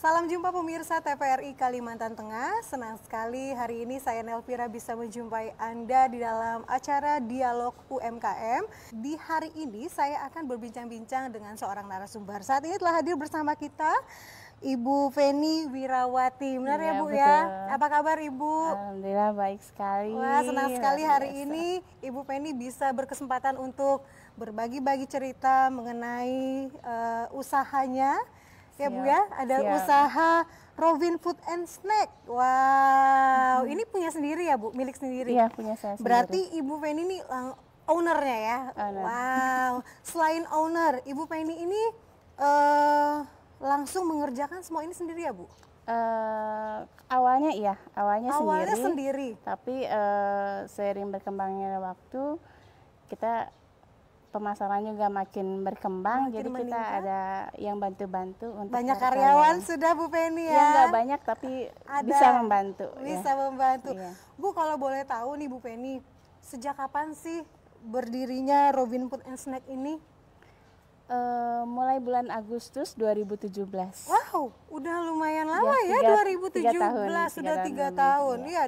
Salam jumpa pemirsa TVRI Kalimantan Tengah. Senang sekali hari ini saya Nelvira bisa menjumpai Anda di dalam acara Dialog UMKM. Di hari ini saya akan berbincang-bincang dengan seorang narasumber. Saat ini telah hadir bersama kita Ibu Feni Wirawati. Benar ya Bu betul. ya? Apa kabar Ibu? Alhamdulillah baik sekali. Wah, senang sekali hari ini Ibu Feni bisa berkesempatan untuk berbagi-bagi cerita mengenai usahanya. Ya Bu ya, ada usaha Robin Food and Snack. Wow, ini punya sendiri ya Bu, milik sendiri? Iya, punya saya sendiri. Berarti Ibu Feni ini ownernya ya? Owner. Wow, selain owner, Ibu Feni ini langsung mengerjakan semua ini sendiri ya Bu? Awalnya iya, awalnya sendiri. Tapi seiring berkembangnya waktu, kita pemasaran juga makin berkembang, jadi kita ada yang bantu-bantu untuk banyak karyawan sudah Bu Feni ya? Ya nggak banyak tapi bisa membantu. Bisa membantu. Iya. Bu, kalau boleh tahu nih Bu Feni, sejak kapan sih berdirinya Robin Food and Snack ini? Mulai bulan Agustus 2017. Wow, udah lumayan lama ya, 2017 sudah 3 tahun. Iya,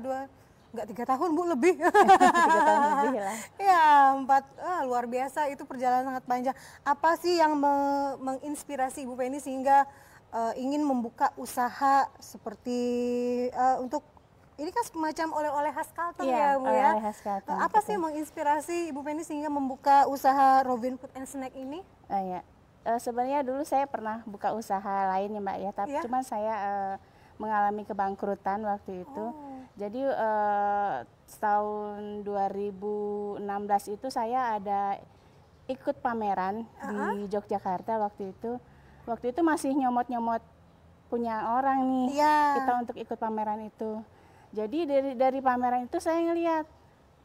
nggak 3 tahun Bu, lebih. 3 tahun lebih lah. Ya, 4, luar biasa, itu perjalanan sangat panjang. Apa sih yang menginspirasi Ibu Feni sehingga ingin membuka usaha seperti untuk ini kan semacam oleh-oleh khas Kalteng ya Bu ya? Oleh-oleh khas Kalteng. Apa sih yang menginspirasi Ibu Feni sehingga membuka usaha Robin Food and Snack ini? Sebenarnya dulu saya pernah buka usaha lain ya Mbak ya, tapi cuman saya mengalami kebangkrutan waktu itu. Jadi tahun 2016 itu saya ada ikut pameran di Yogyakarta waktu itu. Waktu itu masih nyomot-nyomot punya orang nih kita untuk ikut pameran itu. Jadi dari pameran itu saya ngelihat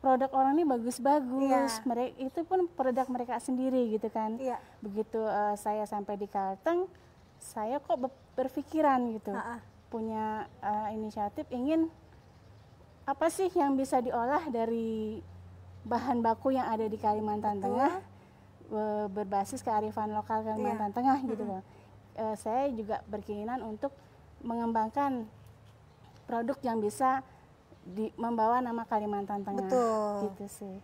produk orang ini bagus-bagus. Mereka itu pun produk mereka sendiri gitu kan. Begitu saya sampai di Kalteng, saya kok berpikiran gitu. Punya inisiatif ingin apa sih yang bisa diolah dari bahan baku yang ada di Kalimantan Tengah, berbasis kearifan lokal Kalimantan Tengah gitu loh. Saya juga berkeinginan untuk mengembangkan produk yang bisa membawa nama Kalimantan Tengah. Gitu sih.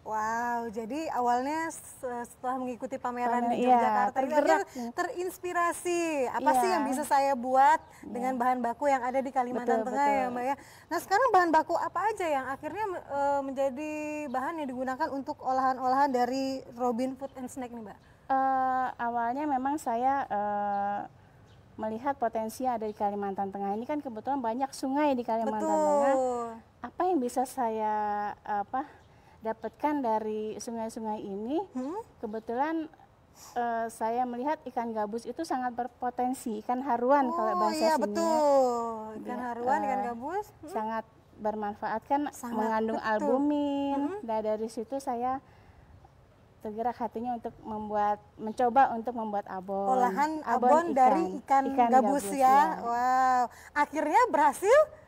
Wow, jadi awalnya setelah mengikuti pameran di Yogyakarta terinspirasi. Apa sih yang bisa saya buat dengan bahan baku yang ada di Kalimantan Tengah ya Mbak ya? Nah sekarang bahan baku apa aja yang akhirnya menjadi bahan yang digunakan untuk olahan-olahan dari Robin Food and Snack nih Mbak? Awalnya memang saya melihat potensi yang ada di Kalimantan Tengah. Ini kan kebetulan banyak sungai di Kalimantan Tengah. Apa yang bisa saya dapatkan dari sungai-sungai ini? Kebetulan saya melihat ikan gabus itu sangat berpotensi, ikan haruan kalau bahasa sini. Betul, ikan haruan, ikan gabus sangat bermanfaat kan, mengandung albumin. Dan dari situ saya tergerak hatinya untuk mencoba untuk membuat abon. Olahan abon dari ikan gabus ya. Wow, akhirnya berhasil.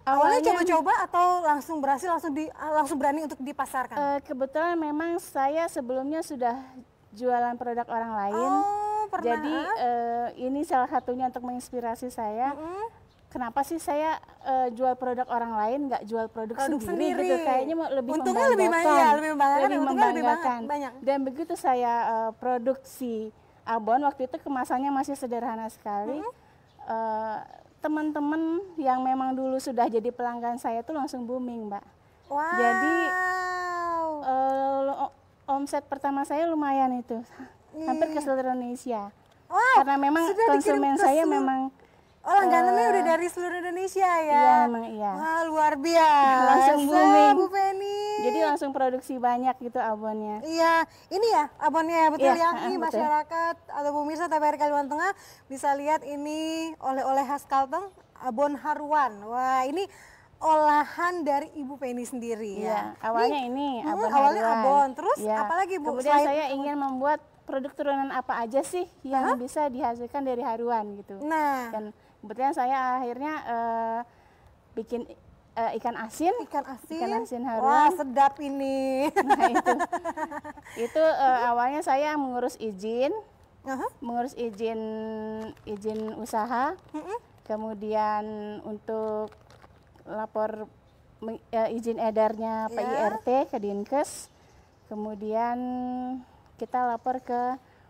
Awalnya coba-coba atau langsung berhasil, langsung berani untuk dipasarkan? Kebetulan memang saya sebelumnya sudah jualan produk orang lain. Jadi ini salah satunya untuk menginspirasi saya. Kenapa sih saya jual produk orang lain, nggak jual produk sendiri gitu? Kayaknya lebih untungnya lebih banyak. Dan begitu saya produksi abon, waktu itu kemasannya masih sederhana sekali. Teman-teman yang memang dulu sudah jadi pelanggan saya itu langsung booming Mbak. Jadi omset pertama saya lumayan itu, hampir ke seluruh Indonesia. Karena memang konsumen saya memang langganannya udah dari seluruh Indonesia ya? Iya, memang iya. Wah, luar biasa. Langsung booming. Bu Feni. Jadi langsung produksi banyak gitu abonnya. Iya, ini ya abonnya betul ya. Ini masyarakat atau pemirsa TVRI Kalimantan Tengah bisa lihat ini oleh-oleh khas Kalteng, abon haruan. Wah, ini olahan dari Ibu Feni sendiri ya. Awalnya ini abon awalnya haruan. Abon, terus apalagi Bu? Kemudian saya ingin membuat produk turunan apa aja sih yang bisa dihasilkan dari haruan gitu. Dan kebetulan saya akhirnya bikin ikan asin haruan. Wah, sedap ini. Nah, itu awalnya saya mengurus izin mengurus izin usaha, kemudian untuk lapor izin edarnya PIRT ke Dinkes, kemudian kita lapor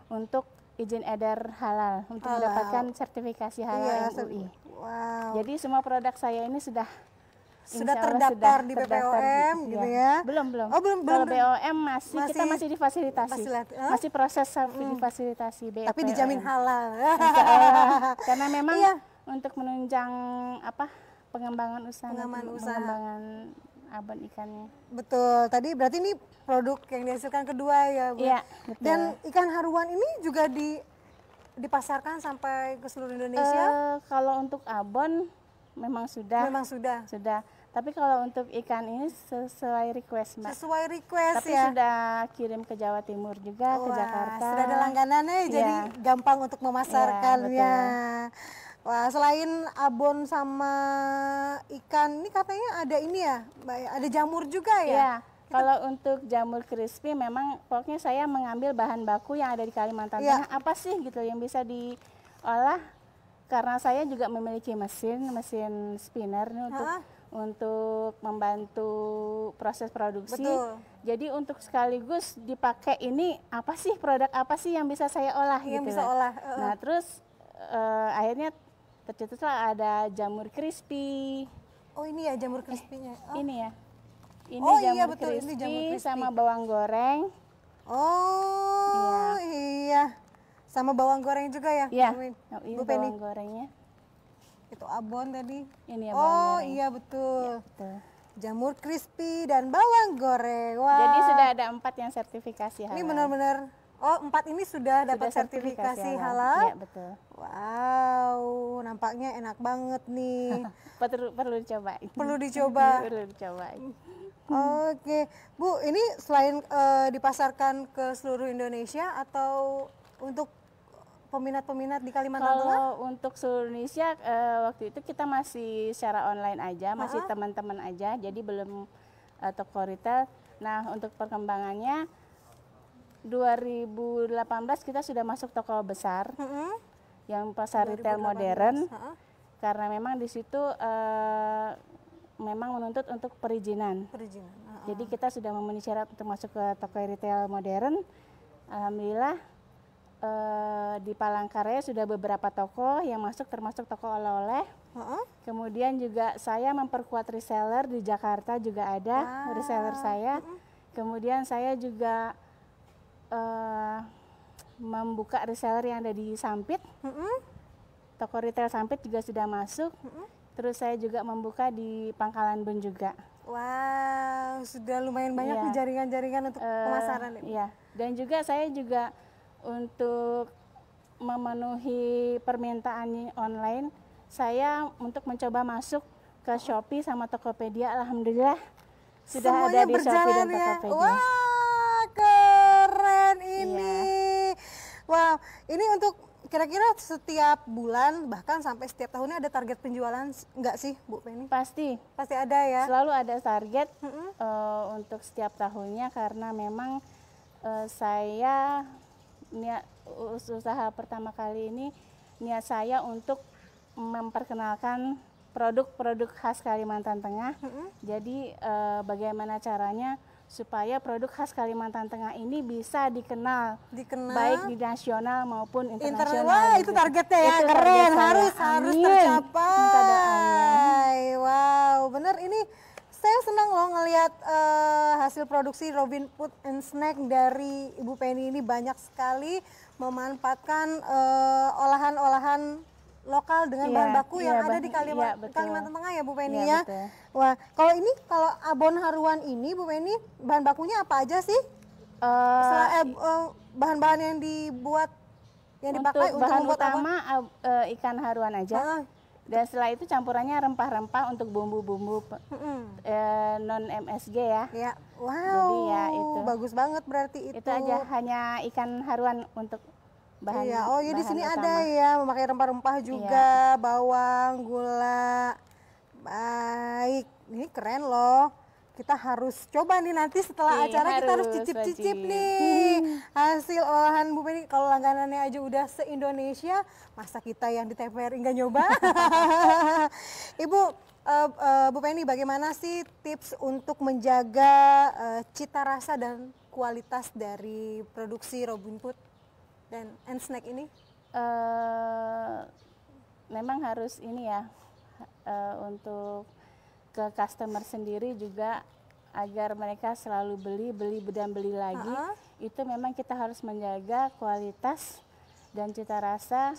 untuk izin edar halal untuk mendapatkan sertifikasi halal MUI. Wow. Jadi semua produk saya ini sudah terdaftar di BPOM gitu ya? Belum. Oh, belum. Kalau BOM kita masih difasilitasi. Masih proses difasilitasi BPOM. Tapi dijamin halal. Karena memang untuk menunjang pengembangan usaha. Pengembangan abon ikannya. Betul. Tadi berarti ini produk yang dihasilkan kedua ya, Bu? Iya, betul. Dan ikan haruan ini juga dipasarkan sampai ke seluruh Indonesia? Kalau untuk abon memang sudah. Tapi kalau untuk ikan ini sesuai request, Mbak. Sesuai request. Tapi sudah kirim ke Jawa Timur juga, ke Jakarta. Sudah ada langganannya, jadi gampang untuk memasarkannya. Wah, selain abon sama ikan, ini katanya ada ini ya, Mbak, ada jamur juga ya? Iya. Kalau untuk jamur crispy memang pokoknya saya mengambil bahan baku yang ada di Kalimantan Tengah. Apa sih gitu yang bisa diolah? Karena saya juga memiliki mesin spinner untuk membantu proses produksi. Betul. Jadi untuk sekaligus dipakai ini produk apa sih yang bisa saya olah yang gitu. Bisa olah. Nah, terus akhirnya tercetuslah ada jamur crispy. Oh, ini ya jamur crispy-nya. Ini ya. Ini betul, ini jamur crispy sama bawang goreng. Oh, iya. Sama bawang goreng juga ya? Iya, Bu Penny. Bawang gorengnya. Itu abon tadi. Ini ya bawang goreng. Iya betul. Ya, betul. Jamur crispy dan bawang goreng. Wah. Jadi sudah ada 4 yang sertifikasi halal. Ini benar-benar, 4 ini sudah dapat sertifikasi halal. Iya, betul. Wow, nampaknya enak banget nih. Perlu dicobain. Perlu dicoba. Perlu dicobain. Oke, Bu, ini selain dipasarkan ke seluruh Indonesia atau untuk peminat-peminat di Kalimantan Tengah? Kalau untuk seluruh Indonesia waktu itu kita masih secara online aja, masih teman-teman aja, jadi belum toko retail. Nah, untuk perkembangannya 2018 kita sudah masuk toko besar, yang pasar retail modern, karena memang di situ memang menuntut untuk perizinan. Jadi kita sudah memenuhi syarat untuk masuk ke toko retail modern. Alhamdulillah di Palangkaraya sudah beberapa toko yang masuk, termasuk toko oleh-oleh. Kemudian juga saya memperkuat reseller di Jakarta juga ada reseller saya. Kemudian saya juga membuka reseller yang ada di Sampit. Toko retail Sampit juga sudah masuk. Terus saya juga membuka di Pangkalan Bun juga. Wow, sudah lumayan banyak nih jaringan-jaringan untuk pemasaran. Iya, dan juga saya juga untuk memenuhi permintaan online, saya untuk mencoba masuk ke Shopee sama Tokopedia. Alhamdulillah sudah semuanya ada di Shopee dan Tokopedia. Wah, keren ini. Wow, ini untuk kira-kira setiap bulan bahkan sampai setiap tahunnya ada target penjualan enggak sih, Bu Penny? Pasti ada ya. Selalu ada target untuk setiap tahunnya, karena memang saya niat usaha pertama kali ini, niat saya untuk memperkenalkan produk-produk khas Kalimantan Tengah. Jadi bagaimana caranya supaya produk khas Kalimantan Tengah ini bisa dikenal baik di nasional maupun internasional. Wah, itu targetnya ya, itu keren, harus tercapai. Wow, bener ini saya senang loh ngelihat hasil produksi Robin Food and Snack dari Ibu Penny ini banyak sekali memanfaatkan olahan-olahan lokal dengan bahan baku yang ada di Kalimantan Tengah ya Bu Penny ya. Wah, kalau abon haruan ini Bu Penny, bahan bakunya apa aja sih? Bahan-bahan yang dipakai untuk bahan membuat utama ikan haruan aja. Dan setelah itu campurannya rempah-rempah untuk bumbu-bumbu non MSG ya. Wow. Jadi ya itu. Bagus banget berarti itu. Itu aja, hanya ikan haruan untuk bahan. Ya di sini utama. Ada ya, memakai rempah-rempah juga, bawang, gula. Baik, ini keren loh. kita harus coba nih nanti setelah acara kita harus cicip-cicip nih hasil olahan Bu Penny. Kalau langganannya aja udah se-Indonesia, masa kita yang di TVRI nggak nyoba? Ibu, Bu Penny, bagaimana sih tips untuk menjaga cita rasa dan kualitas dari produksi Robin Food dan Snack ini? Memang harus ini ya, untuk ke customer sendiri juga agar mereka selalu beli dan beli lagi. Itu memang kita harus menjaga kualitas dan cita rasa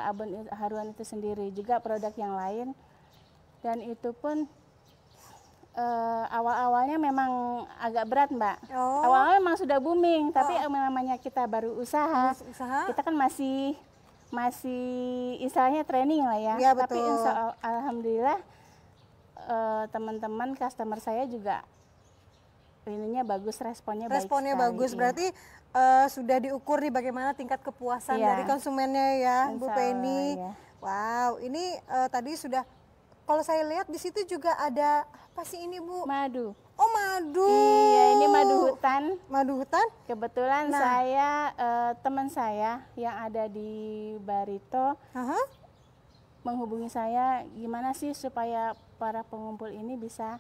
abon haruan itu sendiri, juga produk yang lain. Dan itu pun awal-awalnya memang agak berat, Mbak. Awal-awalnya memang sudah booming, tapi namanya kita baru usaha, kita kan masih istilahnya training lah ya. Tapi alhamdulillah teman-teman customer saya juga ininya bagus, responnya bagus. Berarti sudah diukur nih bagaimana tingkat kepuasan dari konsumennya ya, Bu Penny. Wow, ini tadi sudah, kalau saya lihat di situ juga ada apa sih ini, Bu? Madu. Oh, madu. Iya, ini madu hutan. Madu hutan? Kebetulan saya teman saya yang ada di Barito menghubungi saya, gimana sih supaya para pengumpul ini bisa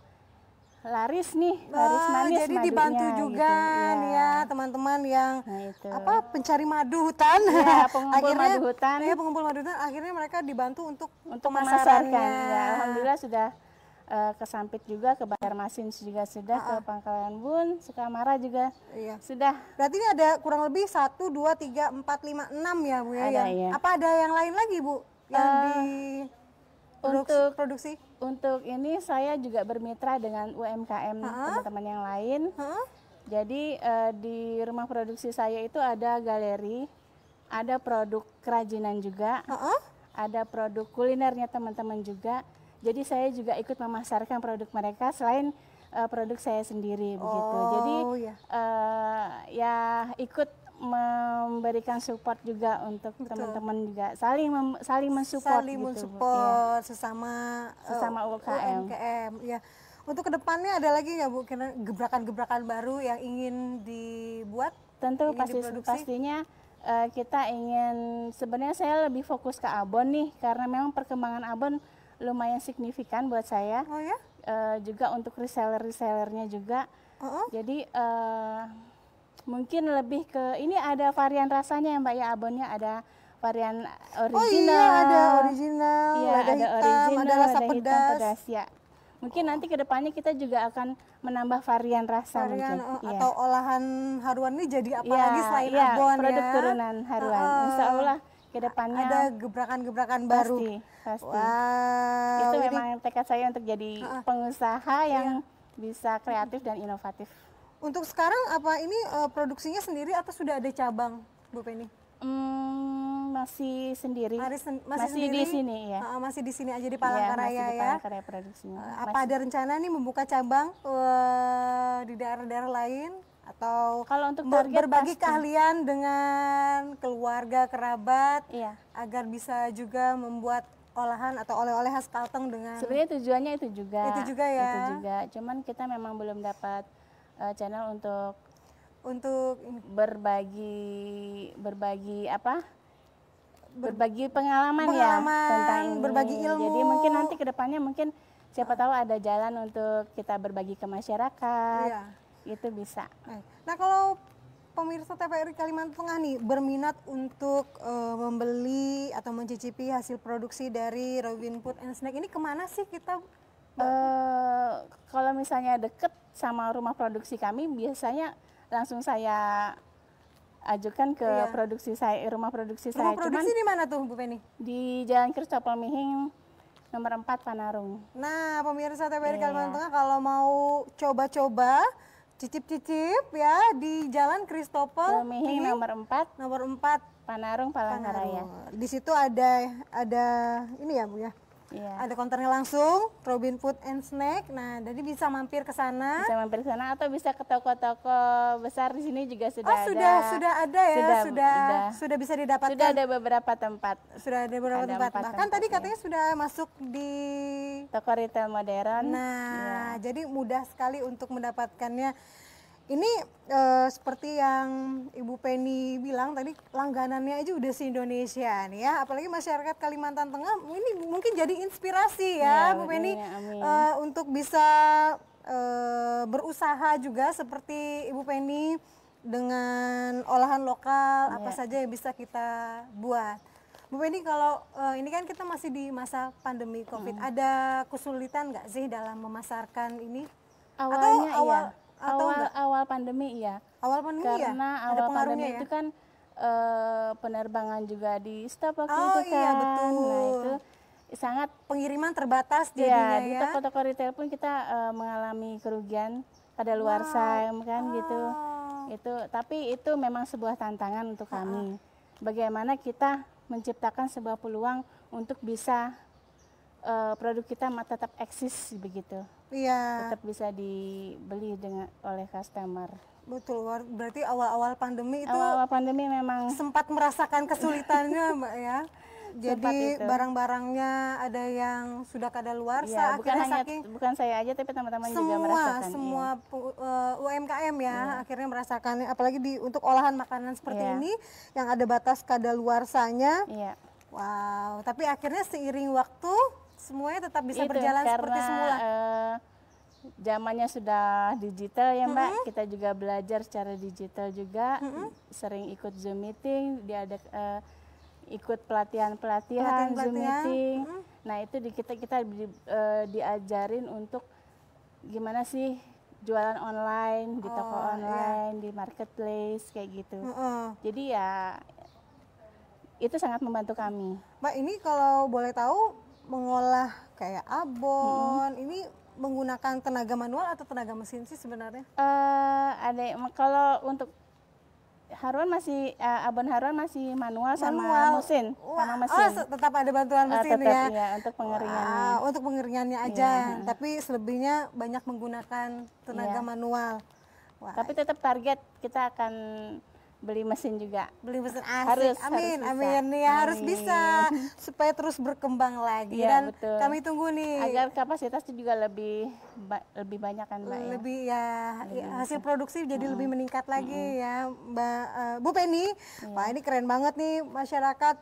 laris nih, laris manis. Jadi dibantu juga gitu, nih ya teman-teman yang pencari madu hutan. Pengumpul madu hutan. Pengumpul madu hutan, akhirnya mereka dibantu untuk memasarkan. Ya, alhamdulillah sudah ke Sampit juga, ke Banjarmasin juga sudah, ke Pangkalan Bun, Sukamara juga sudah. Berarti ini ada kurang lebih 1, 2, 3, 4, 5, 6 ya, Bu ya? Apa ada yang lain lagi, Bu, yang produksi? Untuk ini saya juga bermitra dengan UMKM teman-teman yang lain. Jadi di rumah produksi saya itu ada galeri, ada produk kerajinan juga, ada produk kulinernya teman-teman juga. Jadi saya juga ikut memasarkan produk mereka selain produk saya sendiri begitu. Jadi ya ikut memberikan support juga untuk teman-teman juga, saling mensupport sesama UMKM. Ya. Untuk kedepannya ada lagi nggak, Bu, gebrakan-gebrakan baru yang ingin dibuat? Tentu pastinya kita ingin, sebenarnya saya lebih fokus ke abon nih, karena memang perkembangan abon lumayan signifikan buat saya. Juga untuk resellernya juga. Jadi mungkin lebih ke ini, ada varian rasanya ya, Mbak ya, abonnya ada varian original. Ada original, ada hitam, ada rasa pedas. Ya. Mungkin nanti kedepannya kita juga akan menambah varian rasa mungkin. Atau olahan haruan ini jadi apa lagi selain abon produk turunan haruan. Insya Allah kedepannya ada gebrakan-gebrakan baru. Pasti. Wow. Itu memang tekad saya untuk jadi pengusaha yang bisa kreatif dan inovatif. Untuk sekarang apa ini produksinya sendiri atau sudah ada cabang, Bu Penny? Masih sendiri. Masih di sini ya. Masih di sini aja di Palangkaraya ya. Di Palangkaraya produksinya. Apa ada rencana nih membuka cabang di daerah-daerah lain? Atau kalau untuk berbagi keahlian dengan keluarga, kerabat, agar bisa juga membuat olahan atau oleh-oleh khas Kalteng dengan... Sebenarnya tujuannya itu juga ya. Itu juga, cuman kita memang belum dapat channel untuk berbagi pengalaman ya tentang ini. Berbagi ilmu. Jadi mungkin nanti kedepannya mungkin siapa tahu ada jalan untuk kita berbagi ke masyarakat. Itu bisa. Nah, kalau pemirsa TVRI Kalimantan Tengah nih berminat untuk membeli atau mencicipi hasil produksi dari Robin Food and Snack ini, kemana sih kita? Kalau misalnya deket sama rumah produksi kami, biasanya langsung saya ajukan ke rumah produksi saya. Rumah produksi di mana tuh, Bu Penny? Di Jalan Kristopel Mihing nomor 4 Panarung. Nah, pemirsa TVRI Kalimantan Tengah kalau mau coba-coba cicip-cicip ya di Jalan Kristopel Mihing nomor 4 Panarung, Palangkaraya. Di situ ada ini ya, Bu ya. Ada konternya langsung, Robin Food and Snack. Nah, jadi bisa mampir ke sana. Bisa mampir ke sana atau bisa ke toko-toko besar di sini juga sudah ada. Sudah ada ya, sudah bisa didapatkan. Sudah ada beberapa tempat. Sudah ada beberapa tempat. Bahkan tadi katanya sudah masuk di toko retail modern. Nah, jadi mudah sekali untuk mendapatkannya. Ini seperti yang Ibu Penny bilang tadi, langganannya aja udah se-Indonesia nih ya. Apalagi masyarakat Kalimantan Tengah ini mungkin jadi inspirasi ya, Bu Penny, untuk bisa berusaha juga seperti Ibu Penny dengan olahan lokal apa saja yang bisa kita buat. Bu Penny, kalau ini kan kita masih di masa pandemi COVID, ada kesulitan nggak sih dalam memasarkan ini? Awalnya awal pandemi iya. Awal pandemi karena awal pandemi itu kan penerbangan juga di stop waktu itu kan. Iya, betul. Nah, itu sangat pengiriman terbatas jadinya di toko-toko retail pun kita mengalami kerugian pada luarsa kan gitu. Tapi itu memang sebuah tantangan untuk kami. Bagaimana kita menciptakan sebuah peluang untuk bisa produk kita tetap eksis begitu. Iya. Tetap bisa dibeli oleh customer. Betul, berarti awal-awal pandemi itu awal pandemi memang sempat merasakan kesulitannya Mbak ya. Jadi barang-barangnya ada yang sudah kadaluarsa, bukan saya aja tapi teman-teman juga merasakan. Semua UMKM ya akhirnya merasakan, apalagi untuk olahan makanan seperti ini yang ada batas kadaluarsanya. Wow, tapi akhirnya seiring waktu semuanya tetap bisa berjalan seperti semula. Zamannya sudah digital ya Mbak, kita juga belajar secara digital juga, sering ikut Zoom meeting, ikut pelatihan Zoom meeting. Nah itu kita diajarin untuk gimana sih jualan online, di toko online, di marketplace kayak gitu. Jadi ya itu sangat membantu kami. Mbak, ini kalau boleh tahu mengolah kayak abon, ini menggunakan tenaga manual atau tenaga mesin sih sebenarnya? Kalau untuk abon haruan masih manual. Sama mesin. Tetap ada bantuan mesin tetap, ya? Iya, untuk pengeringannya. Untuk pengeringannya aja, tapi selebihnya banyak menggunakan tenaga manual. Tapi tetap target kita akan beli mesin juga. Beli mesin asik. Amin ya, harus bisa supaya terus berkembang lagi. Dan betul. Kami tunggu nih agar kapasitas juga lebih banyak kan Mbak. Lebih hasil produksi jadi lebih meningkat lagi ya Mbak Bu Penny. Wah, ini keren banget nih, masyarakat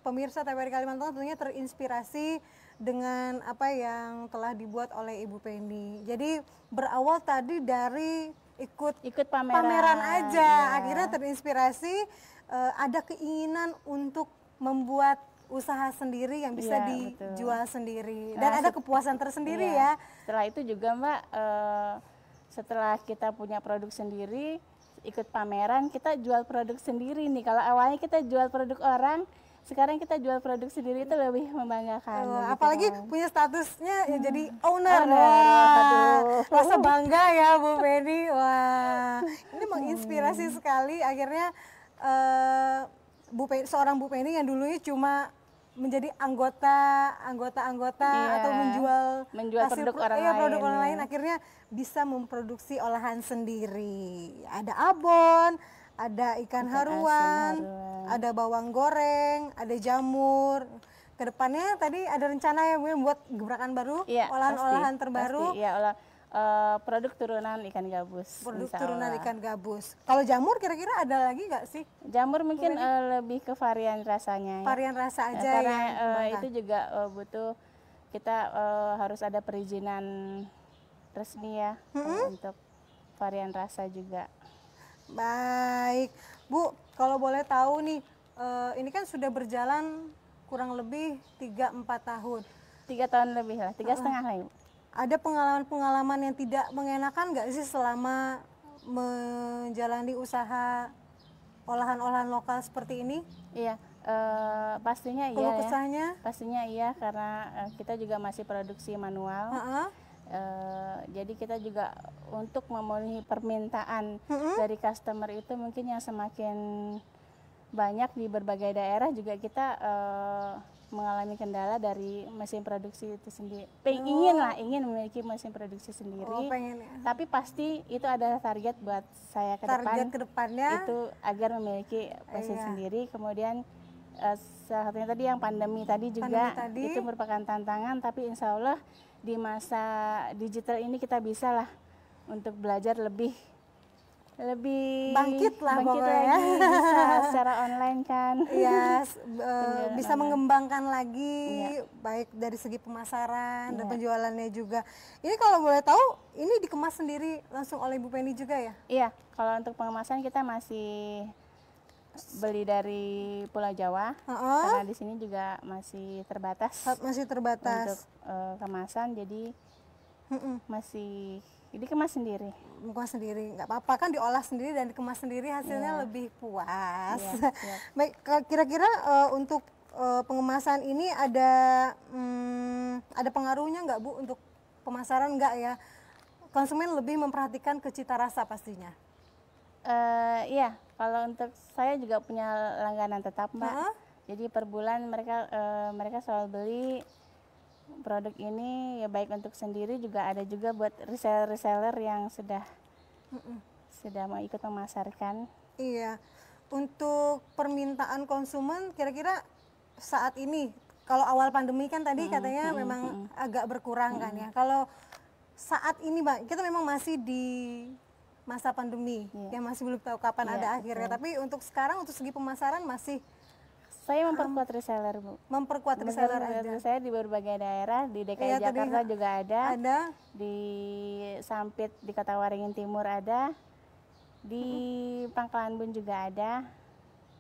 pemirsa TVRI Kalimantan tentunya terinspirasi dengan apa yang telah dibuat oleh Ibu Penny. Jadi berawal tadi dari ikut pameran aja, akhirnya terinspirasi, ada keinginan untuk membuat usaha sendiri yang bisa dijual sendiri, dan ada kepuasan tersendiri ya. Setelah itu juga Mbak, setelah kita punya produk sendiri, ikut pameran, kita jual produk sendiri nih. Kalau awalnya kita jual produk orang, sekarang kita jual produk sendiri itu lebih membanggakan. Apalagi punya statusnya ya jadi owner. Rasa bangga ya Bu Penny. Wah, ini menginspirasi sekali. Akhirnya seorang Bu Penny yang dulunya cuma menjadi anggota atau menjual produk orang lain, akhirnya bisa memproduksi olahan sendiri. Ada abon, ada ikan haruan, ada bawang goreng, ada jamur. Kedepannya tadi ada rencana ya buat gebrakan baru, olahan-olahan terbaru. Iya, produk turunan ikan gabus. Produk turunan ikan gabus. Kalau jamur kira-kira ada lagi nggak sih? Jamur mungkin lebih ke varian rasanya. Varian rasa aja karena itu juga butuh kita harus ada perizinan resmi ya untuk varian rasa juga. Baik, Bu, kalau boleh tahu nih, ini kan sudah berjalan kurang lebih 3-4 tahun. 3 tahun lebih lah, 3,5 lah Ibu. Ada pengalaman-pengalaman yang tidak mengenakan nggak sih selama menjalani usaha olahan-olahan lokal seperti ini? Iya, pastinya iya ya. Pastinya iya, karena kita juga masih produksi manual. Jadi kita juga untuk memenuhi permintaan dari customer itu mungkin yang semakin banyak di berbagai daerah juga kita mengalami kendala dari mesin produksi itu sendiri. Ingin memiliki mesin produksi sendiri. Pengen ya. Tapi pasti itu adalah target buat saya ke depan. Target ke depannya itu agar memiliki mesin sendiri. Kemudian salah satunya tadi yang pandemi tadi juga itu merupakan tantangan. Tapi insya Allah di masa digital ini kita bisa lah untuk belajar lebih bangkit lagi, bisa secara online kan. Iya, bisa mengembangkan lagi baik dari segi pemasaran dan penjualannya juga. Ini kalau boleh tahu, ini dikemas sendiri langsung oleh Ibu Penny juga ya? Iya, kalau untuk pengemasan kita masih beli dari Pulau Jawa, karena di sini juga masih terbatas. Untuk kemasan, jadi masih dikemas sendiri. Dikemas sendiri, nggak apa-apa kan, diolah sendiri dan dikemas sendiri, hasilnya lebih puas. Baik, kira-kira untuk pengemasan ini ada pengaruhnya nggak Bu untuk pemasaran, nggak ya? Konsumen lebih memperhatikan ke cita rasa pastinya. Iya, kalau untuk saya juga punya langganan tetap Mbak. Jadi per bulan mereka selalu beli produk ini, ya baik untuk sendiri juga ada juga buat reseller yang sudah mau ikut memasarkan. Iya, untuk permintaan konsumen kira-kira saat ini, kalau awal pandemi kan tadi katanya memang agak berkurang kan ya. Kalau saat ini Mbak, kita memang masih di masa pandemi, yang masih belum tahu kapan ada akhirnya. Tapi untuk sekarang, untuk segi pemasaran masih saya memperkuat reseller Bu. Memperkuat reseller aja. Saya di berbagai daerah, di DKI Jakarta juga ada. Di Sampit di Kota Waringin Timur ada. Di Pangkalan Bun juga ada.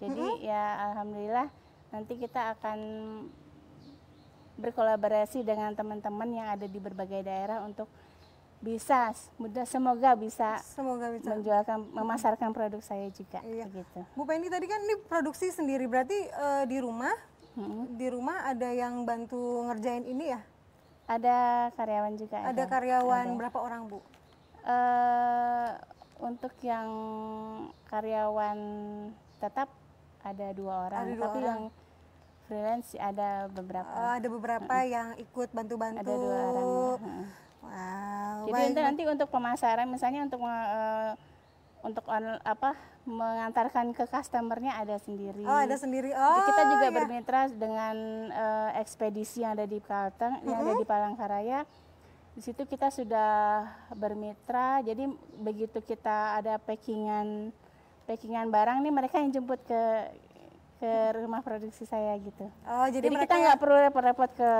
Jadi ya alhamdulillah nanti kita akan berkolaborasi dengan teman-teman yang ada di berbagai daerah untuk semoga bisa memasarkan produk saya juga. Begitu. Bu Penny tadi kan ini produksi sendiri, berarti di rumah ada yang bantu ngerjain ini ya? Ada karyawan juga. Ada karyawan berapa orang Bu? Untuk yang karyawan tetap ada 2 orang, tapi yang freelance ada beberapa. Ada beberapa yang ikut bantu-bantu. Ada 2 orang. Wow. Jadi nanti untuk pemasaran, misalnya untuk mengantarkan ke customernya ada sendiri. Ada sendiri. Kita juga bermitra dengan ekspedisi yang ada di Kalteng, yang ada di Palangkaraya. Di situ kita sudah bermitra. Jadi begitu kita ada packingan barang nih, mereka yang jemput ke rumah produksi saya gitu. Jadi kita nggak perlu repot-repot ke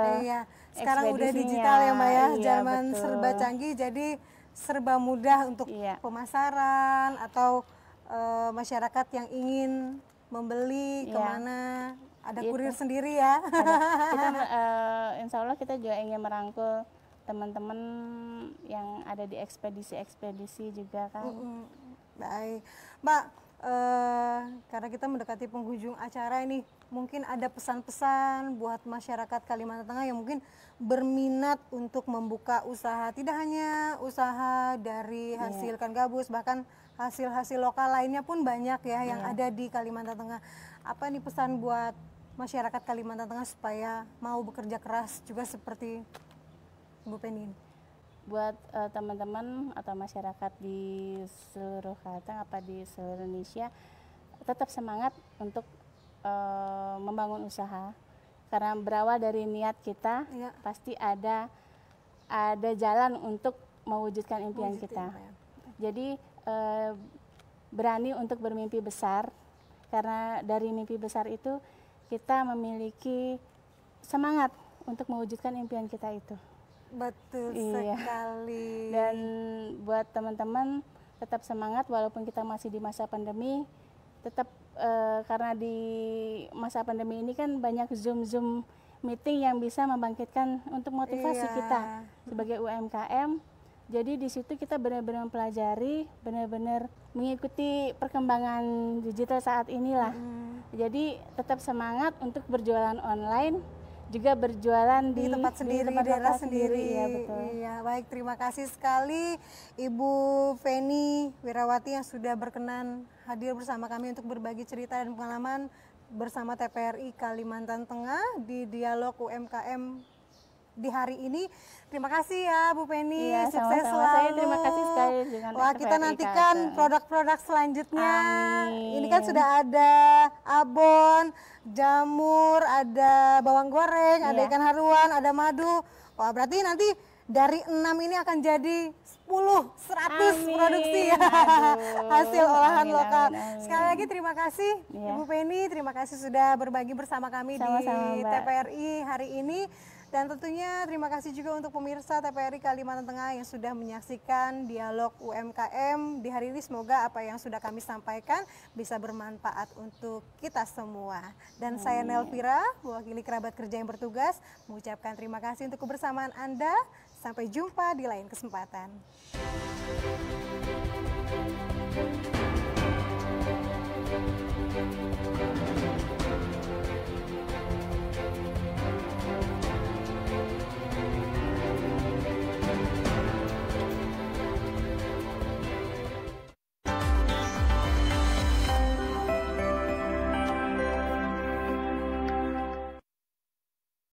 sekarang udah digital ya Mbak ya, zaman serba canggih, jadi serba mudah untuk pemasaran atau masyarakat yang ingin membeli kemana, ada kurir sendiri ya. Kita insya Allah kita juga ingin merangkul teman-teman yang ada di ekspedisi juga kan. Baik Mbak, karena kita mendekati penghujung acara ini, mungkin ada pesan-pesan buat masyarakat Kalimantan Tengah yang mungkin berminat untuk membuka usaha, tidak hanya usaha dari hasil ikan gabus, bahkan hasil-hasil lokal lainnya pun banyak ya yang ada di Kalimantan Tengah. Apa nih pesan buat masyarakat Kalimantan Tengah supaya mau bekerja keras juga seperti Bu Penny? Buat teman-teman atau masyarakat di seluruh Kalteng di seluruh Indonesia, tetap semangat untuk membangun usaha, karena berawal dari niat kita pasti ada jalan untuk mewujudkan impian kita. Jadi berani untuk bermimpi besar, karena dari mimpi besar itu kita memiliki semangat untuk mewujudkan impian kita itu. Betul sekali. Dan buat teman-teman tetap semangat walaupun kita masih di masa pandemi, tetap karena di masa pandemi ini kan banyak Zoom meeting yang bisa membangkitkan untuk motivasi kita sebagai UMKM. Jadi di situ kita benar-benar mempelajari, benar-benar mengikuti perkembangan digital saat inilah. Jadi tetap semangat untuk berjualan online, juga berjualan di tempat sendiri, di daerah sendiri. Ya, betul. Iya, baik, terima kasih sekali Ibu Penny Wirawati yang sudah berkenan hadir bersama kami untuk berbagi cerita dan pengalaman bersama TPRI Kalimantan Tengah di Dialog UMKM di hari ini. Terima kasih ya Bu Penny, Iya, sukses sama-sama. selalu. Saya terima kasih sekali dengan Wah, kita TPRI nantikan Kalteng. produk-produk selanjutnya. Amin. Ini kan sudah ada abon, jamur, ada bawang goreng, ada Iya. ikan haruan, ada madu. Wah, berarti nanti dari 6 ini akan jadi 10, 100 Amin. produksi ya. Aduh. Hasil olahan Amin, lokal. amin, amin. Sekali lagi terima kasih Iya. Ibu Penny, terima kasih sudah berbagi bersama kami Sama-sama, di Mbak. TPRI hari ini. Dan tentunya terima kasih juga untuk pemirsa TPRI Kalimantan Tengah yang sudah menyaksikan Dialog UMKM di hari ini. Semoga apa yang sudah kami sampaikan bisa bermanfaat untuk kita semua. Dan saya Nelvira, mewakili kerabat kerja yang bertugas, mengucapkan terima kasih untuk kebersamaan Anda. Sampai jumpa di lain kesempatan.